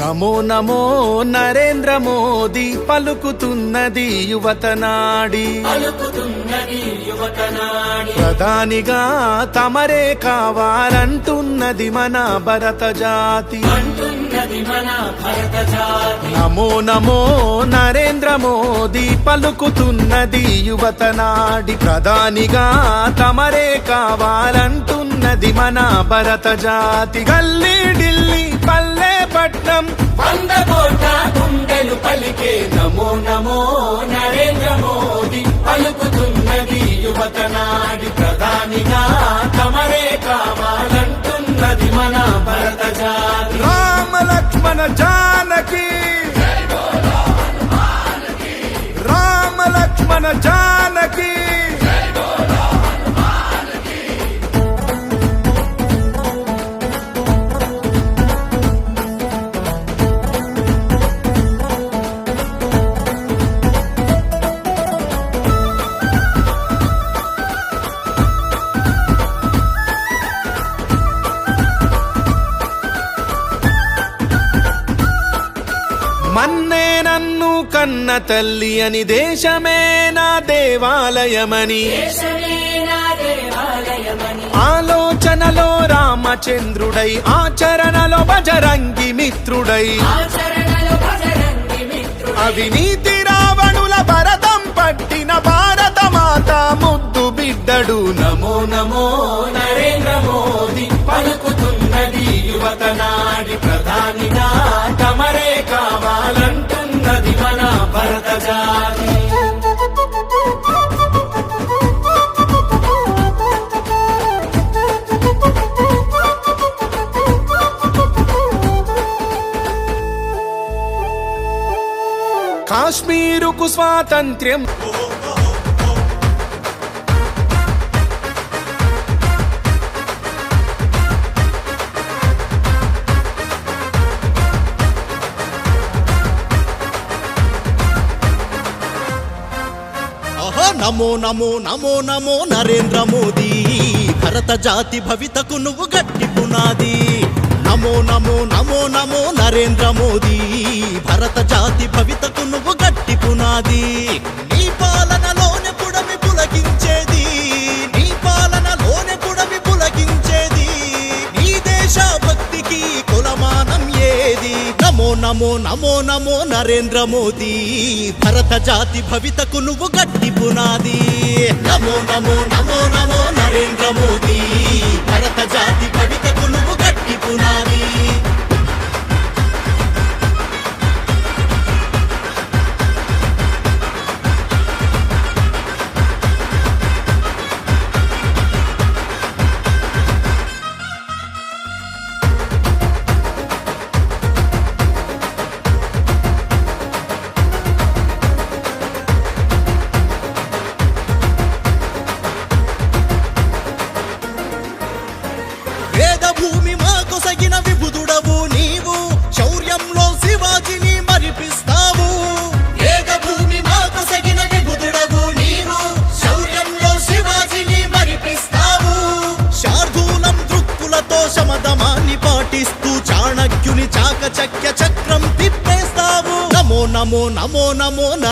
నమో నమో నరేంద్ర మోదీ పలుకుతున్నది యువతనాడి ప్రధానిగా తమరే కావాలంటున్నది మన భరత జాతి నమో నమో నరేంద్ర మోదీ పలుకుతున్నది యువతనాడి ప్రధానిగా తమరే కావాలంటున్నది మన భరత జాతి గల్లీ ఢిల్లీ పల్లె పట్నం 100 కోట్ల గుండెలు పలికే నమో నమో నరేంద్ర మోదీ పలుకుతున్నది యువతనాడి ప్రధానిగా తమరే కావాలంటున్నది మన భరత జాతి రామ లక్ష్మణ జానకి రామ లక్ష్మణ జానకి మన్నే నన్ను కన్న తల్లి అని దేశమే నా దేవాలయమని ఆలోచనలో రామచంద్రుడై ఆచరణలో బజరంగి మిత్రుడై అవినీతి రావణుల భరతం పట్టిన భారత మాత ముద్దు బిడ్డడు నమో నమో నరేంద్ర మోదీ పలుకుతున్నది యువతనాడి ప్రధానిగా తమరే కావాలంటున్నది మన భరత జాతి కాశ్మీరుకు స్వాతంత్ర్యం నమో నమో నమో నమో నరేంద్ర మోదీ భరత జాతి భవితకు నువ్వు గట్టి పునాది నమో నమో నమో నమో నరేంద్ర మోదీ భరత జాతి భవితకు నువ్వు గట్టి పునాది నీ పాలనలోనే పుడమి పులకించేది నీ పాలనలోనే పుడమి పులకించేది నీ దేశ భక్తికి కులమానం ఏది నమో నమో నమో నమో నరేంద్ర మోదీ భరత జాతి భవితకు నువ్వు గట్టి పునాది నమో నమో నమో నమో నరేంద్ర మోదీ భరత జాతి భవితకు నువ్వు గట్టి పునాది భూమి మా కొసగిన విభుదుడవు నీవు శౌర్యంలో శివాజిని మరిపిస్తావు భూమి మా కొసగిన విభుదుడవు నీవు శౌర్యంలో శివాజిని మరిపిస్తావు శార్దూలం దృక్కులతో శమదమాన్ని పాటిస్తూ చాణక్యుని చాకచక్య చక్రం తిప్పేస్తావు నమో నమో నమో నమో